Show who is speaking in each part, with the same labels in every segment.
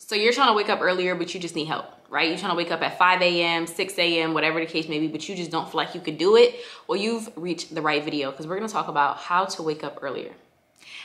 Speaker 1: So you're trying to wake up earlier, but you just need help, right? You're trying to wake up at 5 a.m., 6 a.m., whatever the case may be, but you just don't feel like you could do it. Well, you've reached the right video because we're going to talk about how to wake up earlier.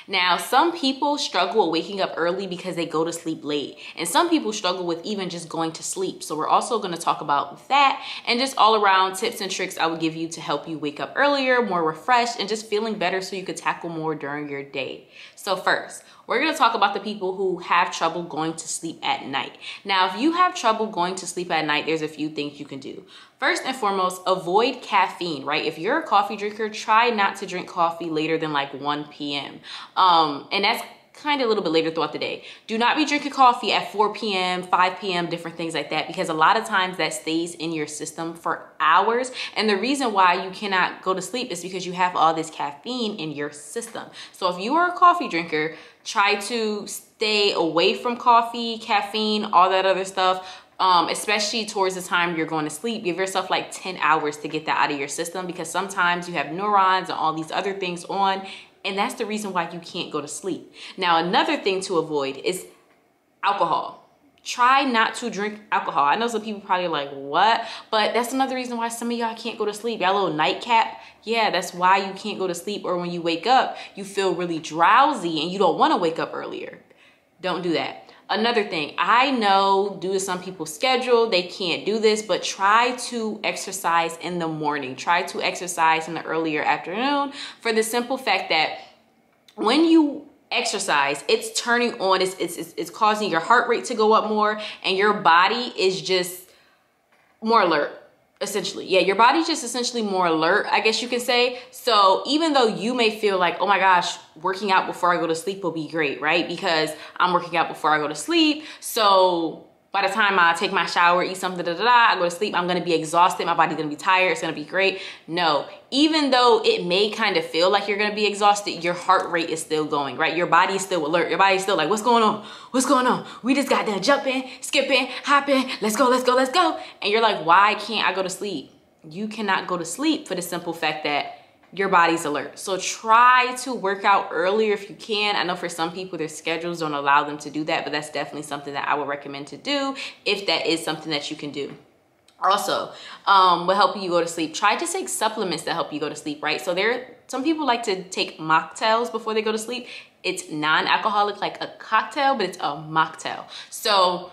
Speaker 1: Now, some people struggle with waking up early because they go to sleep late. And some people struggle with even just going to sleep. So we're also going to talk about that and just all around tips and tricks I would give you to help you wake up earlier, more refreshed, and just feeling better so you could tackle more during your day. So first, we're going to talk about the people who have trouble going to sleep at night. Now, if you have trouble going to sleep at night, there's a few things you can do. First and foremost, avoid caffeine, right? If you're a coffee drinker, try not to drink coffee later than like 1 p.m. And that's kind of a little bit later throughout the day. Do not be drinking coffee at 4 p.m., 5 p.m., different things like that, because a lot of times that stays in your system for hours. And the reason why you cannot go to sleep is because you have all this caffeine in your system. So if you are a coffee drinker, try to stay away from coffee, caffeine, all that other stuff. Especially towards the time you're going to sleep. Give yourself like 10 hours to get that out of your system, because sometimes you have neurons and all these other things on, and that's the reason why you can't go to sleep. Now, another thing to avoid is alcohol. Try not to drink alcohol. I know some people probably like, what? But that's another reason why some of y'all can't go to sleep. Y'all little nightcap. Yeah, that's why you can't go to sleep, or when you wake up, you feel really drowsy and you don't want to wake up earlier. Don't do that. Another thing, I know due to some people's schedule, they can't do this, but try to exercise in the morning. Try to exercise in the earlier afternoon, for the simple fact that when you exercise, it's turning on, it's causing your heart rate to go up more, and your body is just more alert. Essentially, yeah, your body's just essentially more alert, I guess you can say. So even though you may feel like, oh my gosh, working out before I go to sleep will be great, right? Because I'm working out before I go to sleep. So by the time I take my shower, eat something, I go to sleep, I'm gonna be exhausted, my body's gonna be tired, it's gonna be great. No, even though it may kind of feel like you're gonna be exhausted, your heart rate is still going, right? Your body is still alert. Your body's still like, what's going on? What's going on? We just got done jumping, skipping, hopping, let's go, let's go, let's go. And you're like, why can't I go to sleep? You cannot go to sleep for the simple fact that your body's alert. So try to work out earlier if you can. I know for some people, their schedules don't allow them to do that, but that's definitely something that I would recommend to do if that is something that you can do. Also, will help you go to sleep. Try to take supplements that help you go to sleep, right? So some people like to take mocktails before they go to sleep. It's non-alcoholic, like a cocktail, but it's a mocktail. So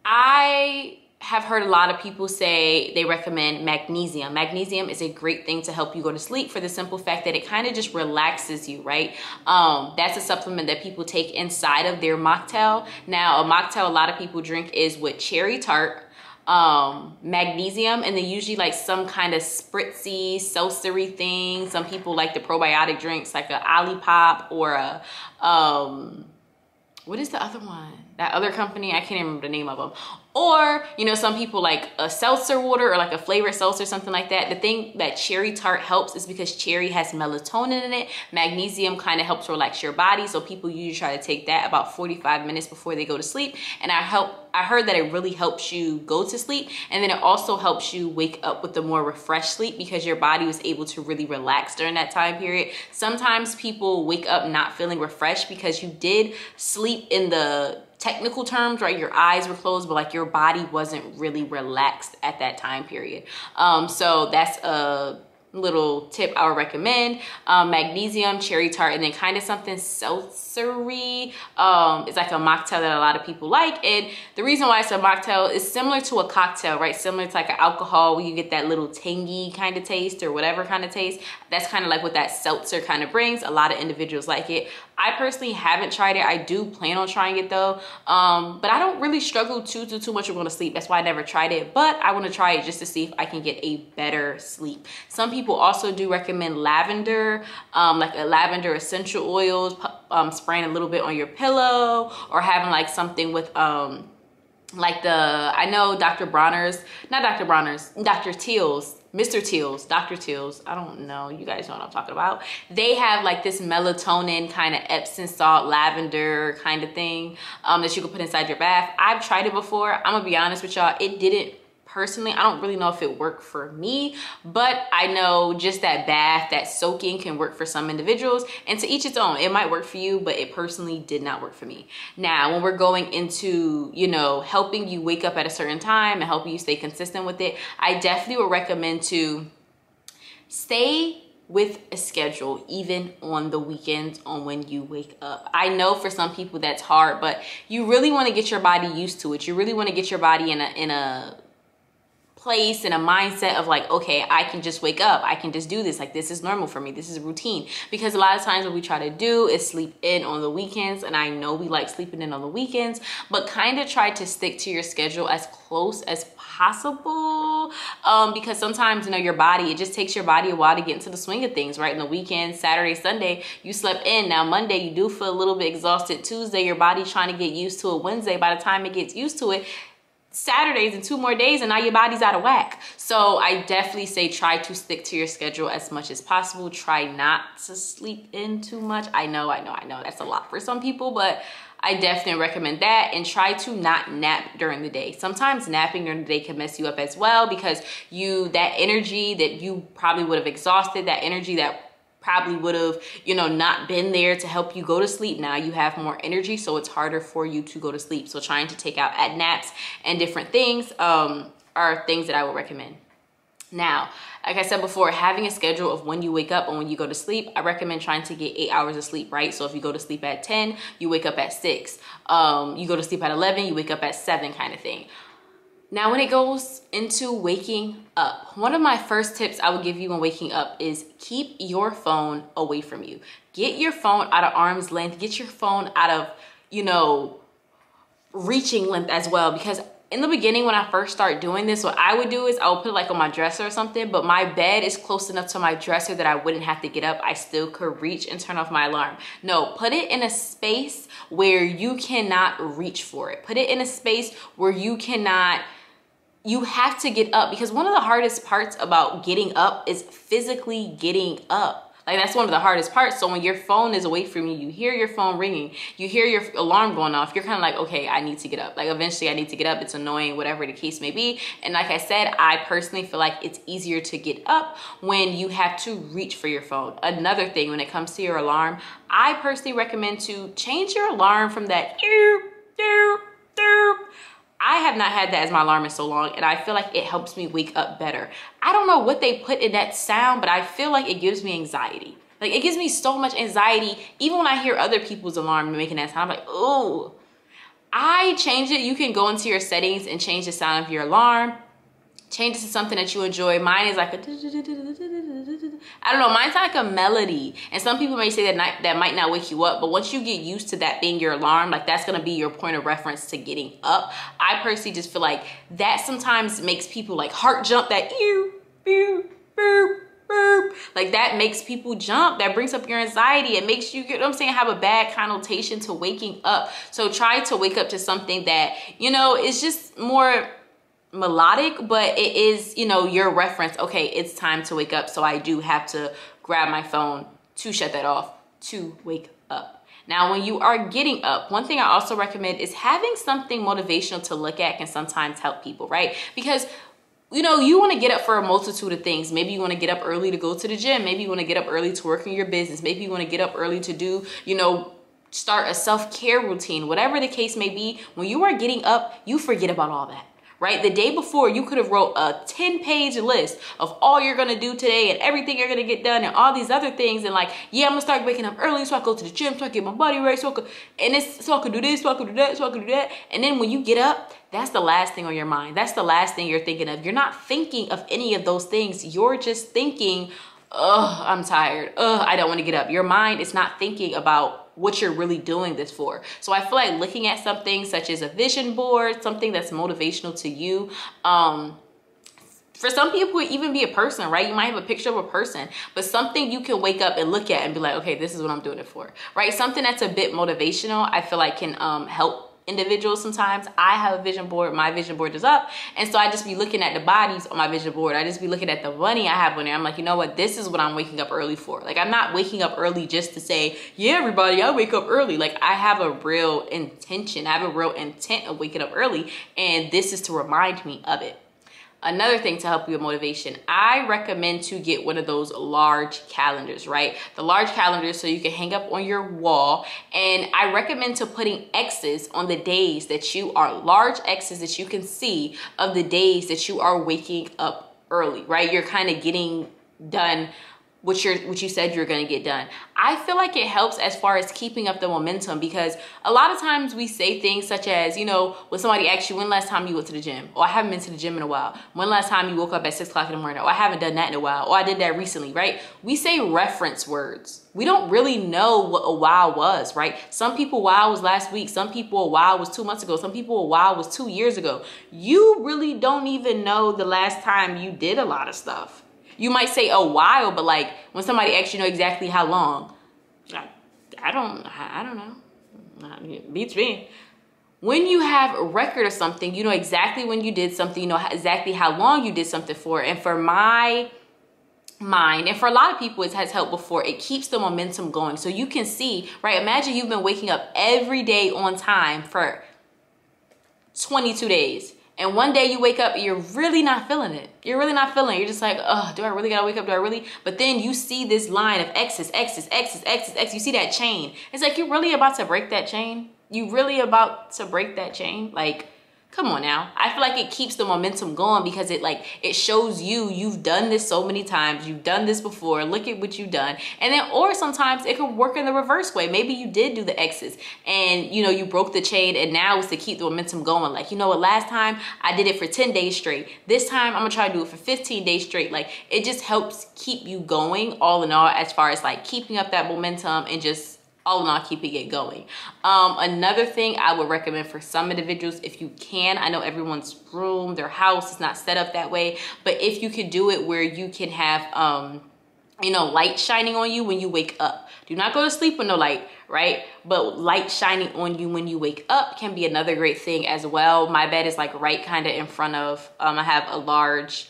Speaker 1: I have heard a lot of people say they recommend magnesium. Magnesium is a great thing to help you go to sleep, for the simple fact that it kind of just relaxes you, right? That's a supplement that people take inside of their mocktail. Now, a mocktail a lot of people drink is with cherry tart, magnesium, and then usually like some kind of spritzy, seltzery thing. Some people like the probiotic drinks, like a Olipop or a, what is the other one? That other company, I can't remember the name of them. Or, you know, some people like a seltzer water or like a flavored seltzer, something like that. The thing that cherry tart helps is because cherry has melatonin in it. Magnesium kind of helps relax your body. So people usually try to take that about 45 minutes before they go to sleep. And I heard that it really helps you go to sleep. And then it also helps you wake up with a more refreshed sleep, because your body was able to really relax during that time period. Sometimes people wake up not feeling refreshed because you did sleep in the technical terms, right? Your eyes were closed, but like your body wasn't really relaxed at that time period. So that's a little tip I would recommend. Magnesium, cherry tart, and then kind of something seltzery. It's like a mocktail that a lot of people like. And the reason why it's a mocktail is similar to a cocktail, right? Similar to like an alcohol where you get that little tangy kind of taste or whatever kind of taste. That's kind of like what that seltzer kind of brings. A lot of individuals like it. I personally haven't tried it. I do plan on trying it though. But I don't really struggle too much with going to sleep. That's why I never tried it. But I want to try it just to see if I can get a better sleep. Some people also do recommend lavender, like a lavender essential oils, spraying a little bit on your pillow, or having like something with like I know Dr. Bronner's, not Dr. Bronner's, Dr. Teal's, Mr. Teal's, Dr. Teal's, I don't know, you guys know what I'm talking about. They have like this melatonin kind of Epsom salt lavender kind of thing that you can put inside your bath. I've tried it before. I'm gonna be honest with y'all, it didn't personally, I don't really know if it worked for me, but I know just that bath, that soaking can work for some individuals, and to each its own. It might work for you, but it personally did not work for me. Now, when we're going into, you know, helping you wake up at a certain time and helping you stay consistent with it, I definitely would recommend to stay with a schedule, even on the weekends, on when you wake up. I know for some people that's hard, but you really want to get your body used to it. You really want to get your body in a place and a mindset of like, okay, I can just wake up, I can just do this, like this is normal for me, this is a routine. Because a lot of times what we try to do is sleep in on the weekends, and I know we like sleeping in on the weekends, but kind of try to stick to your schedule as close as possible, because sometimes, you know, your body, it just takes your body a while to get into the swing of things, right? In the weekend, Saturday, Sunday, you slept in. Now Monday, you do feel a little bit exhausted. Tuesday, your body's trying to get used to it. Wednesday, by the time it gets used to it, Saturdays and 2 more days, and now your body's out of whack. So I definitely say try to stick to your schedule as much as possible. Try not to sleep in too much. I know that's a lot for some people, but I definitely recommend that. And try to not nap during the day. Sometimes napping during the day can mess you up as well, because that energy that you probably would have exhausted, that energy that probably would have, you know, not been there to help you go to sleep. Now you have more energy, so it's harder for you to go to sleep. So trying to take out at naps and different things are things that I would recommend. Now, like I said before, having a schedule of when you wake up and when you go to sleep, I recommend trying to get 8 hours of sleep, right? So if you go to sleep at 10, you wake up at 6. You go to sleep at 11, you wake up at 7 kind of thing. Now, when it goes into waking up, one of my first tips I would give you when waking up is keep your phone away from you. Get your phone out of arm's length. Get your phone out of, you know, reaching length as well. Because in the beginning, when I first started doing this, what I would do is I would put it like on my dresser or something, but my bed is close enough to my dresser that I wouldn't have to get up. I still could reach and turn off my alarm. No, put it in a space where you cannot reach for it. Put it in a space where you have to get up, because one of the hardest parts about getting up is physically getting up. Like, that's one of the hardest parts. So when your phone is away from you, you hear your phone ringing, you hear your alarm going off, you're kind of like, okay, I need to get up. Like, eventually I need to get up. It's annoying, whatever the case may be. And like I said, I personally feel like it's easier to get up when you have to reach for your phone. Another thing, when it comes to your alarm, I personally recommend to change your alarm from that I have not had that as my alarm in so long, and I feel like it helps me wake up better. I don't know what they put in that sound, but I feel like it gives me anxiety. Like, it gives me so much anxiety. Even when I hear other people's alarm making that sound, I'm like, oh. I changed it. You can go into your settings and change the sound of your alarm. Change it to something that you enjoy. Mine is like a, I don't know, mine's like a melody. And some people may say that might not wake you up, but once you get used to that being your alarm, like, that's gonna be your point of reference to getting up. I personally just feel like that sometimes makes people like heart jump, that like, that makes people jump. That brings up your anxiety. It makes you, you know what I'm saying, have a bad connotation to waking up. So try to wake up to something that, you know, is just more melodic, but it is, you know, your reference. Okay, it's time to wake up, so I do have to grab my phone to shut that off to wake up. Now, when you are getting up, one thing I also recommend is having something motivational to look at can sometimes help people, right? Because, you know, you want to get up for a multitude of things. Maybe you want to get up early to go to the gym. Maybe you want to get up early to work in your business. Maybe you want to get up early to do, you know, start a self-care routine. Whatever the case may be, when you are getting up, you forget about all that. Right? The day before, you could have wrote a 10-page list of all you're going to do today and everything you're going to get done and all these other things. And like, yeah, I'm going to start waking up early so I go to the gym, so I get my body right, so I can do this, so I can do that, so I can do that. And then when you get up, that's the last thing on your mind. That's the last thing you're thinking of. You're not thinking of any of those things. You're just thinking, oh, I'm tired. Oh, I don't want to get up. Your mind is not thinking about what you're really doing this for. So I feel like looking at something such as a vision board, something that's motivational to you. For some people, it could even be a person, right? You might have a picture of a person, but something you can wake up and look at and be like, okay, this is what I'm doing it for, right? Something that's a bit motivational, I feel like can help individuals sometimes. I have a vision board. My vision board is up. And so I just be looking at the bodies on my vision board. I just be looking at the money I have on there. I'm like, you know what? This is what I'm waking up early for. Like, I'm not waking up early just to say, yeah, everybody, I wake up early. Like, I have a real intention. I have a real intent of waking up early. And this is to remind me of it. Another thing to help you with motivation, I recommend to get one of those large calendars, right? The large calendars so you can hang up on your wall. And I recommend to putting X's on the days that you are, large X's that you can see of the days that you are waking up early, right? You're kind of getting done what you said you're going to get done. I feel like it helps as far as keeping up the momentum, because a lot of times we say things such as, you know, when somebody asks you, when last time you went to the gym? Or I haven't been to the gym in a while. When last time you woke up at 6 o'clock in the morning? Or I haven't done that in a while. Or I did that recently, right? We say reference words. We don't really know what a while was, right? Some people, while was last week. Some people, a while was 2 months ago. Some people, a while was 2 years ago. You really don't even know the last time you did a lot of stuff. You might say a while, but like when somebody asks you know exactly how long, I don't know. Beats me. When you have a record of something, you know exactly when you did something, you know exactly how long you did something for. And for my mind, and for a lot of people it has helped before, it keeps the momentum going. So you can see, right? Imagine you've been waking up every day on time for 22 days. And one day you wake up and you're really not feeling it. You're really not feeling it. You're just like, oh, do I really gotta wake up? Do I really? But then you see this line of X's, X's, X's, X's, X's. You see that chain. It's like, you're really about to break that chain? You really about to break that chain? Like, come on now. I feel like it keeps the momentum going because it shows you've done this so many times. You've done this before. Look at what you've done. And then, or sometimes it could work in the reverse way. Maybe you did do the X's and, you know, you broke the chain, and now it's to keep the momentum going. Like, you know what, last time I did it for 10 days straight. This time I'm gonna try to do it for 15 days straight. Like, it just helps keep you going all in all, as far as like keeping up that momentum and just all in all keeping it going. Another thing I would recommend for some individuals, if you can, I know everyone's room, their house is not set up that way, but if you could do it where you can have you know, light shining on you when you wake up. Do not go to sleep with no light, right? But light shining on you when you wake up can be another great thing as well. My bed is like right kind of in front of, I have a large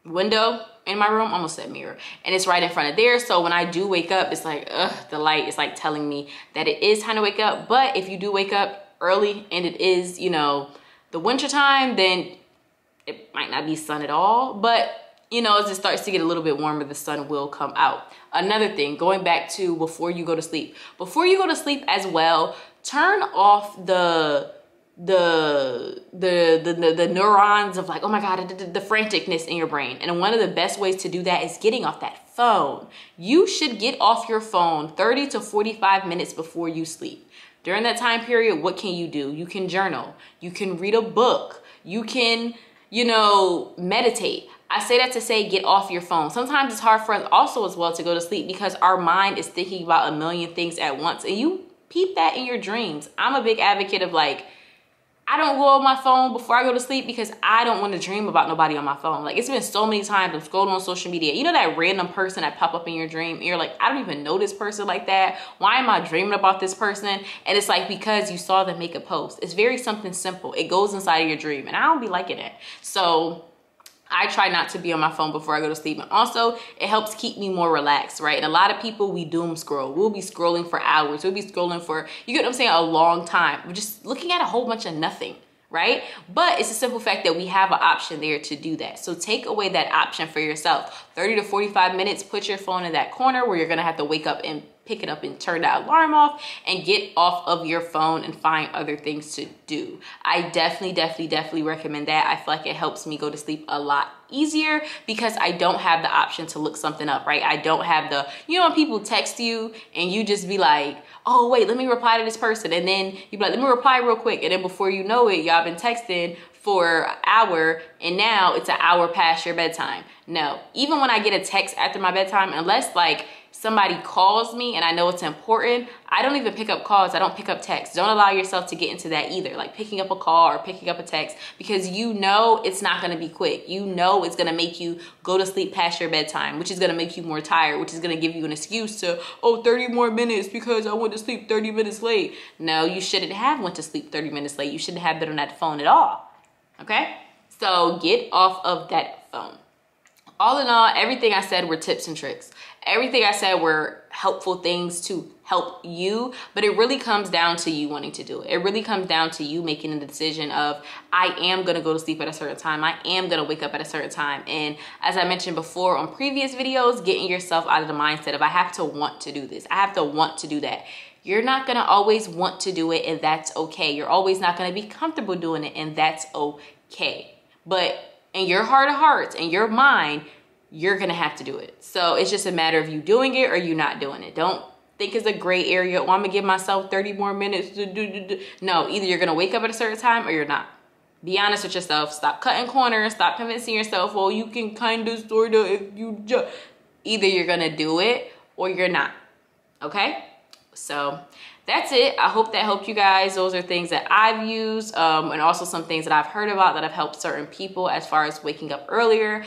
Speaker 1: window in my room, almost said mirror, and it's right in front of there. So when I do wake up, it's like, the light is like telling me that it is time to wake up. But if you do wake up early and it is, you know, the winter time, then it might not be sun at all. But, you know, as it starts to get a little bit warmer, the sun will come out. Another thing, going back to before you go to sleep. Before you go to sleep as well, turn off the neurons of like, oh my God, the franticness in your brain. And one of the best ways to do that is getting off that phone. You should get off your phone 30 to 45 minutes before you sleep. During that time period, what can you do? You can journal, you can read a book, you can, you know, meditate. I say that to say get off your phone. Sometimes it's hard for us also as well to go to sleep because our mind is thinking about a million things at once, and you peep that in your dreams. I'm a big advocate of like, I don't go on my phone before I go to sleep because I don't want to dream about nobody on my phone. Like, it's been so many times I'm scrolling on social media. You know that random person that pop up in your dream and you're like, I don't even know this person like that. Why am I dreaming about this person? And it's like, because you saw them make a post. It's very something simple. It goes inside of your dream, and I don't be liking it. So I try not to be on my phone before I go to sleep. And also, it helps keep me more relaxed, right? And a lot of people, we doom scroll. We'll be scrolling for hours. We'll be scrolling for, you get what I'm saying, a long time. We're just looking at a whole bunch of nothing, right? But it's a simple fact that we have an option there to do that. So take away that option for yourself. 30 to 45 minutes, put your phone in that corner where you're gonna have to wake up and pick it up and turn that alarm off and get off of your phone and find other things to do. I definitely recommend that. I feel like it helps me go to sleep a lot easier because I don't have the option to look something up, right? I don't have the, you know, when people text you and you just be like, oh wait, let me reply to this person. And then you be like, let me reply real quick. And then before you know it, y'all been texting for an hour and now it's an hour past your bedtime. No, even when I get a text after my bedtime, unless like somebody calls me and I know it's important, I don't even pick up calls. I don't pick up texts. Don't allow yourself to get into that either, like picking up a call or picking up a text, because you know it's not gonna be quick. You know it's gonna make you go to sleep past your bedtime, which is gonna make you more tired, which is gonna give you an excuse to, oh, 30 more minutes because I went to sleep 30 minutes late. No, you shouldn't have went to sleep 30 minutes late. You shouldn't have been on that phone at all, okay? So get off of that phone. All in all, everything I said were tips and tricks. everything I said were helpful things to help you, but it really comes down to you wanting to do it. It really comes down to you making the decision of, I am gonna go to sleep at a certain time. I am gonna wake up at a certain time. And as I mentioned before on previous videos, getting yourself out of the mindset of, I have to want to do this. I have to want to do that. You're not gonna always want to do it, and that's okay. You're always not gonna be comfortable doing it, and that's okay. But in your heart of hearts, in your mind, you're gonna have to do it. So it's just a matter of you doing it or you not doing it. Don't think it's a gray area. Oh, I'm gonna give myself 30 more minutes to do. No, either you're gonna wake up at a certain time or you're not. Be honest with yourself. Stop cutting corners. Stop convincing yourself, well, you can kind of, sort of, if you just. Either you're gonna do it or you're not, okay? So that's it. I hope that helped you guys. Those are things that I've used, and also some things that I've heard about that have helped certain people as far as waking up earlier.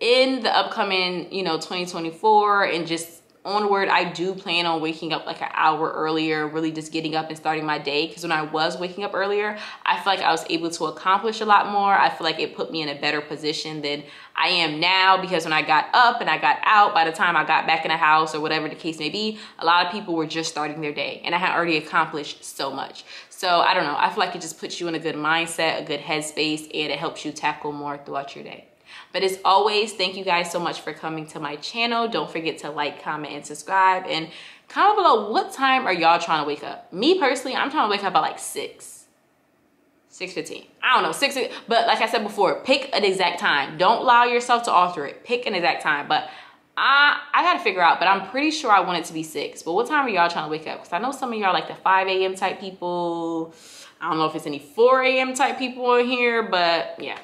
Speaker 1: In the upcoming, 2024 and just onward, I do plan on waking up like an hour earlier, really just getting up and starting my day. Because when I was waking up earlier, I feel like I was able to accomplish a lot more. I feel like it put me in a better position than I am now, because when I got up and I got out, by the time I got back in the house or whatever the case may be, a lot of people were just starting their day and I had already accomplished so much. So I don't know, I feel like it just puts you in a good mindset, a good headspace, and it helps you tackle more throughout your day. But as always, thank you guys so much for coming to my channel. Don't forget to like, comment, and subscribe. And comment below, what time are y'all trying to wake up? Me personally, I'm trying to wake up at like 6:15. I don't know, 6. But like I said before, pick an exact time. Don't allow yourself to alter it. Pick an exact time. But I got to figure out, but I'm pretty sure I want it to be 6. But what time are y'all trying to wake up? Because I know some of y'all like the 5 a.m. type people. I don't know if it's any 4 a.m. type people in here, but yeah.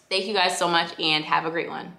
Speaker 1: Thank you guys so much and have a great one.